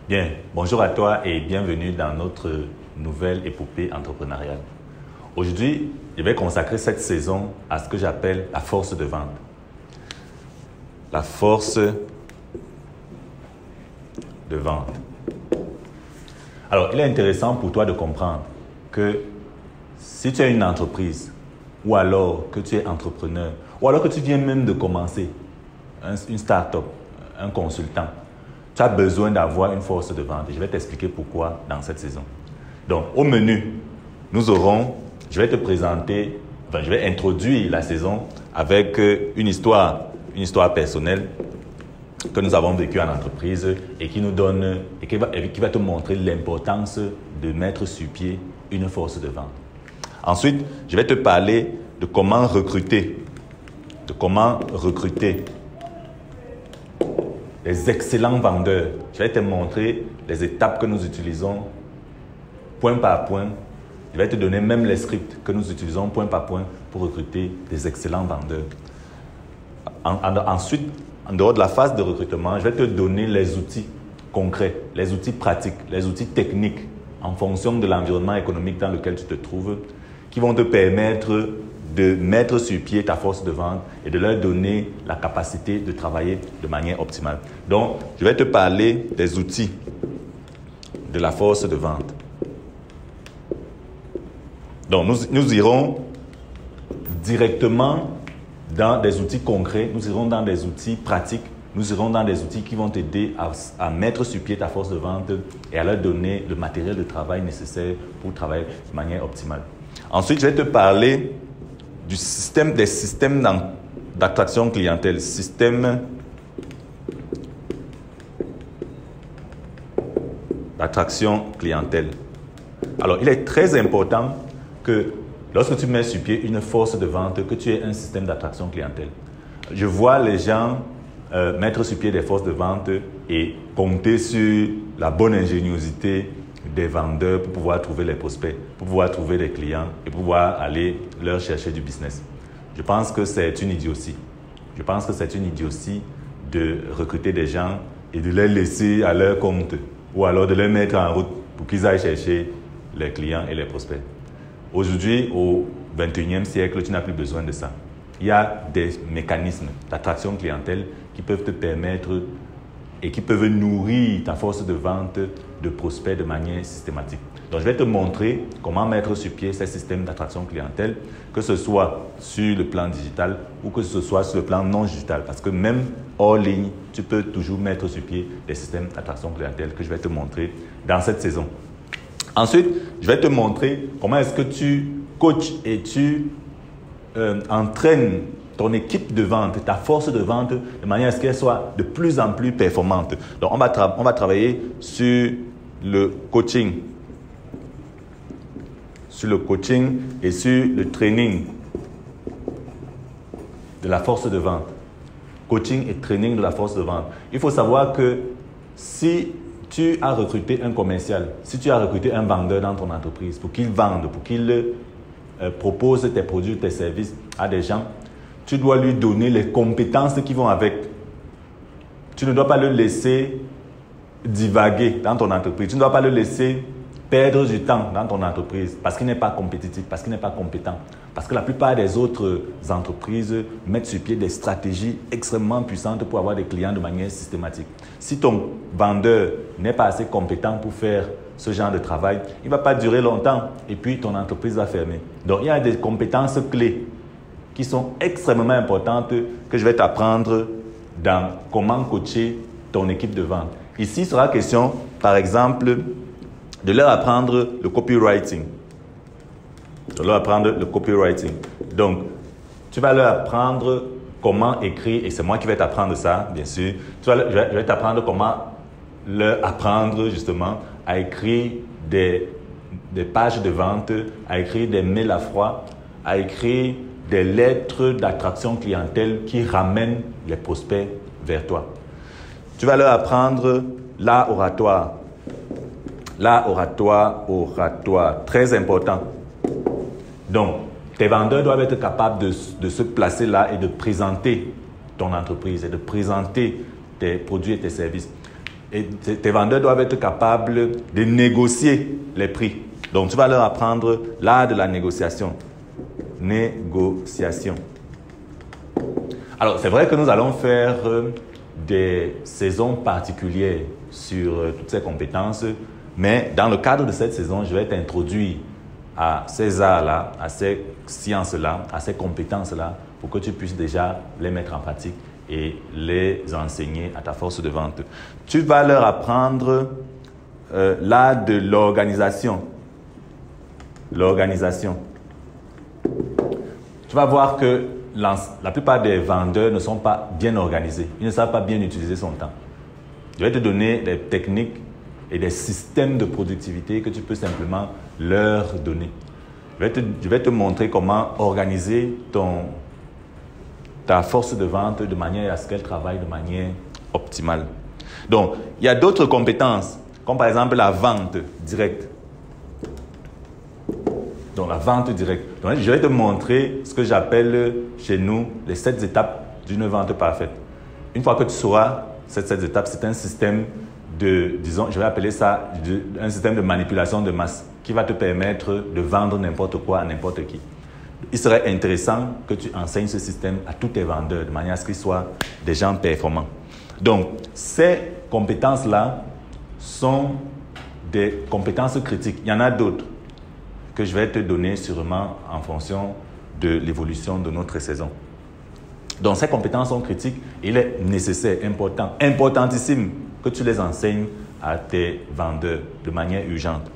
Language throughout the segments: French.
Bien, bonjour à toi et bienvenue dans notre nouvelle épopée entrepreneuriale. Aujourd'hui, je vais consacrer cette saison à ce que j'appelle la force de vente. La force de vente. Alors, il est intéressant pour toi de comprendre que si tu as une entreprise, ou alors que tu es entrepreneur, ou alors que tu viens même de commencer une start-up, un consultant, tu as besoin d'avoir une force de vente. Et je vais t'expliquer pourquoi dans cette saison. Donc, au menu, je vais te présenter, je vais introduire la saison avec une histoire personnelle que nous avons vécue en entreprise et qui nous donne, et qui va te montrer l'importance de mettre sur pied une force de vente. Ensuite, je vais te parler de comment recruter, les excellents vendeurs. Je vais te montrer les étapes que nous utilisons point par point. Je vais te donner même les scripts que nous utilisons point par point pour recruter des excellents vendeurs. Ensuite, en dehors de la phase de recrutement, je vais te donner les outils concrets, les outils pratiques, les outils techniques en fonction de l'environnement économique dans lequel tu te trouves qui vont te permettre de mettre sur pied ta force de vente et de leur donner la capacité de travailler de manière optimale. Donc, je vais te parler des outils de la force de vente. Donc, nous irons directement dans des outils concrets, nous irons dans des outils pratiques, nous irons dans des outils qui vont t'aider à mettre sur pied ta force de vente et à leur donner le matériel de travail nécessaire pour travailler de manière optimale. Ensuite, je vais te parler des systèmes d'attraction clientèle, système d'attraction clientèle. Alors, il est très important que lorsque tu mets sur pied une force de vente, que tu aies un système d'attraction clientèle. Je vois les gens mettre sur pied des forces de vente et compter sur la bonne ingéniosité des vendeurs pour pouvoir trouver les prospects, pour pouvoir trouver des clients et pouvoir aller leur chercher du business. Je pense que c'est une idiotie. Je pense que c'est une idiotie de recruter des gens et de les laisser à leur compte ou alors de les mettre en route pour qu'ils aillent chercher les clients et les prospects. Aujourd'hui, au XXIe siècle, tu n'as plus besoin de ça. Il y a des mécanismes d'attraction clientèle qui peuvent te permettre et qui peuvent nourrir ta force de vente de prospects de manière systématique. Donc, je vais te montrer comment mettre sur pied ces systèmes d'attraction clientèle, que ce soit sur le plan digital ou que ce soit sur le plan non digital. Parce que même hors ligne, tu peux toujours mettre sur pied des systèmes d'attraction clientèle que je vais te montrer dans cette saison. Ensuite, je vais te montrer comment est-ce que tu coaches et tu entraînes ton équipe de vente, ta force de vente, de manière à ce qu'elle soit de plus en plus performante. Donc, on va travailler sur le coaching. Sur le coaching et sur le training de la force de vente. Coaching et training de la force de vente. Il faut savoir que si tu as recruté un commercial, si tu as recruté un vendeur dans ton entreprise pour qu'il vende, pour qu'il propose tes produits, tes services à des gens, tu dois lui donner les compétences qui vont avec. Tu ne dois pas le laisser divaguer dans ton entreprise. Tu ne dois pas le laisser perdre du temps dans ton entreprise parce qu'il n'est pas compétitif, parce qu'il n'est pas compétent. Parce que la plupart des autres entreprises mettent sur pied des stratégies extrêmement puissantes pour avoir des clients de manière systématique. Si ton vendeur n'est pas assez compétent pour faire ce genre de travail, il ne va pas durer longtemps et puis ton entreprise va fermer. Donc, il y a des compétences clés qui sont extrêmement importantes que je vais t'apprendre dans comment coacher ton équipe de vente. Ici, il sera question, par exemple, de leur apprendre le copywriting. Donc, tu vas leur apprendre comment écrire, et c'est moi qui vais t'apprendre ça, bien sûr. Je vais t'apprendre comment leur apprendre justement à écrire des pages de vente, à écrire des mails à froid, à écrire des lettres d'attraction clientèle qui ramènent les prospects vers toi. Tu vas leur apprendre l'art oratoire. L'art oratoire, très important. Donc, tes vendeurs doivent être capables de se placer là et de présenter ton entreprise et de présenter tes produits et tes services. Et tes vendeurs doivent être capables de négocier les prix. Donc, tu vas leur apprendre l'art de la négociation. Négociation. Alors, c'est vrai que nous allons faire des saisons particulières sur toutes ces compétences, mais dans le cadre de cette saison, je vais t'introduire à ces arts-là, à ces sciences-là, à ces compétences-là, pour que tu puisses déjà les mettre en pratique et les enseigner à ta force de vente. Tu vas leur apprendre l'art de l'organisation. L'organisation. Tu vas voir que la plupart des vendeurs ne sont pas bien organisés. Ils ne savent pas bien utiliser son temps. Je vais te donner des techniques et des systèmes de productivité que tu peux simplement leur donner. Je vais te montrer comment organiser ta force de vente de manière à ce qu'elle travaille de manière optimale. Donc, il y a d'autres compétences, comme par exemple la vente directe. Donc, la vente directe. Donc, je vais te montrer ce que j'appelle chez nous les 7 étapes d'une vente parfaite. Une fois que tu sauras ces 7 étapes, c'est un système disons, je vais appeler ça un système de manipulation de masse qui va te permettre de vendre n'importe quoi à n'importe qui. Il serait intéressant que tu enseignes ce système à tous tes vendeurs de manière à ce qu'ils soient des gens performants. Donc, ces compétences-là sont des compétences critiques. Il y en a d'autres que je vais te donner sûrement en fonction de l'évolution de notre saison. Donc, ces compétences sont critiques. Il est nécessaire, important, importantissime que tu les enseignes à tes vendeurs de manière urgente.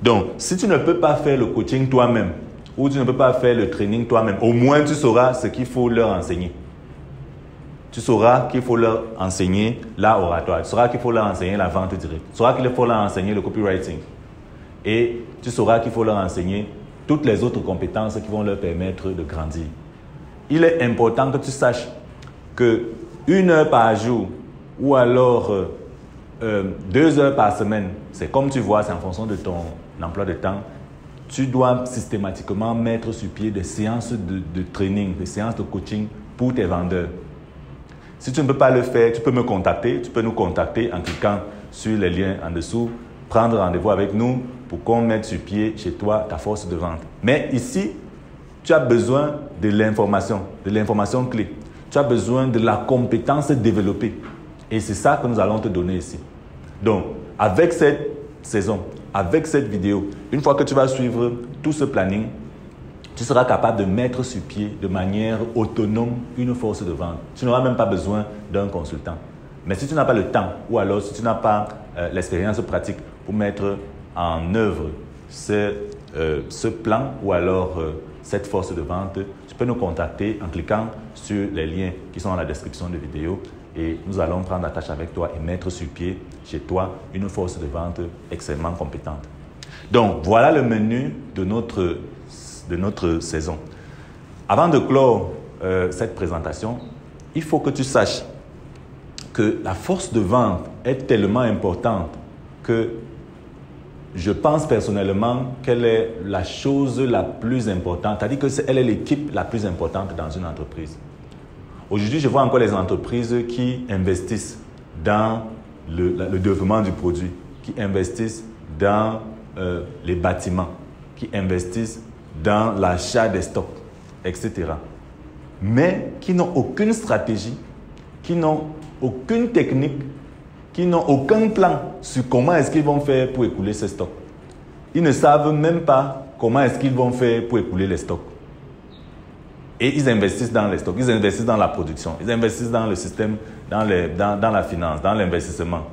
Donc, si tu ne peux pas faire le coaching toi-même ou tu ne peux pas faire le training toi-même, au moins tu sauras ce qu'il faut leur enseigner. Tu sauras qu'il faut leur enseigner l'oratoire, tu sauras qu'il faut leur enseigner la vente directe, tu sauras qu'il faut leur enseigner le copywriting et tu sauras qu'il faut leur enseigner toutes les autres compétences qui vont leur permettre de grandir. Il est important que tu saches que 1 heure par jour ou alors 2 heures par semaine, c'est comme tu vois, c'est en fonction de ton emploi de temps, tu dois systématiquement mettre sur pied des séances de training, des séances de coaching pour tes vendeurs. Si tu ne peux pas le faire, tu peux me contacter, tu peux nous contacter en cliquant sur les liens en dessous, prendre rendez-vous avec nous pour qu'on mette sur pied chez toi ta force de vente. Mais ici, tu as besoin de l'information clé. Tu as besoin de la compétence développée. Et c'est ça que nous allons te donner ici. Donc, avec cette saison, avec cette vidéo, une fois que tu vas suivre tout ce planning, tu seras capable de mettre sur pied de manière autonome une force de vente. Tu n'auras même pas besoin d'un consultant. Mais si tu n'as pas le temps ou alors si tu n'as pas l'expérience pratique pour mettre en œuvre ce plan ou alors cette force de vente, tu peux nous contacter en cliquant sur les liens qui sont dans la description de la vidéo et nous allons prendre attache avec toi et mettre sur pied chez toi une force de vente extrêmement compétente. Donc, voilà le menu de notre saison. Avant de clore cette présentation, il faut que tu saches que la force de vente est tellement importante que je pense personnellement qu'elle est la chose la plus importante, c'est-à-dire qu'elle est l'équipe la plus importante dans une entreprise. Aujourd'hui, je vois encore les entreprises qui investissent dans le développement du produit, qui investissent dans les bâtiments, qui investissent dans l'achat des stocks, etc. Mais qui n'ont aucune stratégie, qui n'ont aucune technique, qui n'ont aucun plan sur comment est-ce qu'ils vont faire pour écouler ces stocks. Ils ne savent même pas comment est-ce qu'ils vont faire pour écouler les stocks. Et ils investissent dans les stocks, ils investissent dans la production, ils investissent dans le système, dans la finance, dans l'investissement.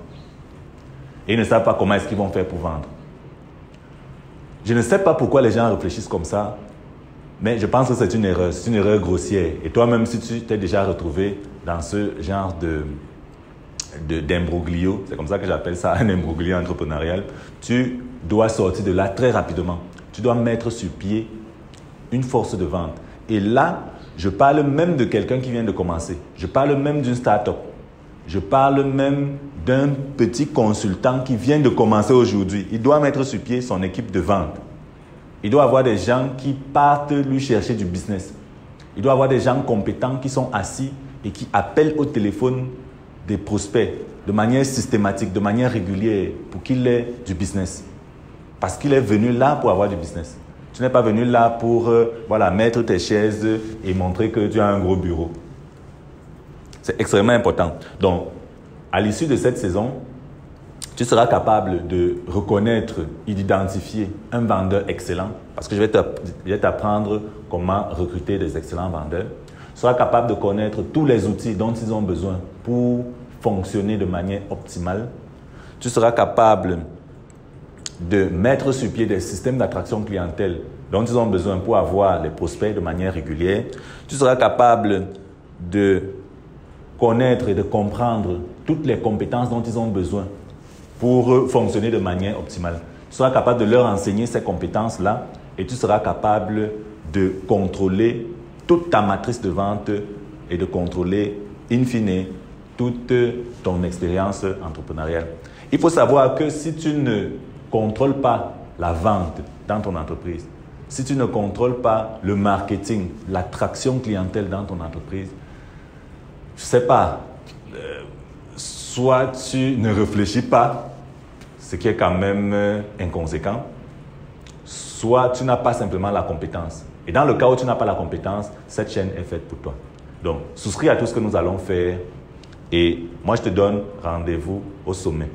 Et ils ne savent pas comment est-ce qu'ils vont faire pour vendre. Je ne sais pas pourquoi les gens réfléchissent comme ça, mais je pense que c'est une erreur grossière. Et toi-même, si tu t'es déjà retrouvé dans ce genre d'imbroglio, c'est comme ça que j'appelle ça un imbroglio entrepreneurial, tu dois sortir de là très rapidement. Tu dois mettre sur pied une force de vente. Et là, je parle même de quelqu'un qui vient de commencer. Je parle même d'une start-up. Je parle même d'un petit consultant qui vient de commencer aujourd'hui. Il doit mettre sur pied son équipe de vente. Il doit avoir des gens qui partent lui chercher du business. Il doit avoir des gens compétents qui sont assis et qui appellent au téléphone des prospects de manière systématique, de manière régulière, pour qu'il ait du business. Parce qu'il est venu là pour avoir du business. Tu n'es pas venu là pour mettre tes chaises et montrer que tu as un gros bureau. C'est extrêmement important. Donc, à l'issue de cette saison, tu seras capable de reconnaître et d'identifier un vendeur excellent, parce que je vais t'apprendre comment recruter des excellents vendeurs. Tu seras capable de connaître tous les outils dont ils ont besoin pour fonctionner de manière optimale. Tu seras capable de mettre sur pied des systèmes d'attraction clientèle dont ils ont besoin pour avoir les prospects de manière régulière. Tu seras capable de connaître et de comprendre toutes les compétences dont ils ont besoin pour fonctionner de manière optimale. Tu seras capable de leur enseigner ces compétences-là et tu seras capable de contrôler toute ta matrice de vente et de contrôler, in fine, toute ton expérience entrepreneuriale. Il faut savoir que si tu ne contrôles pas la vente dans ton entreprise, si tu ne contrôles pas le marketing, l'attraction clientèle dans ton entreprise, je ne sais pas, soit tu ne réfléchis pas, ce qui est quand même inconséquent, soit tu n'as pas simplement la compétence. Et dans le cas où tu n'as pas la compétence, cette chaîne est faite pour toi. Donc, souscris à tout ce que nous allons faire et moi, je te donne rendez-vous au sommet.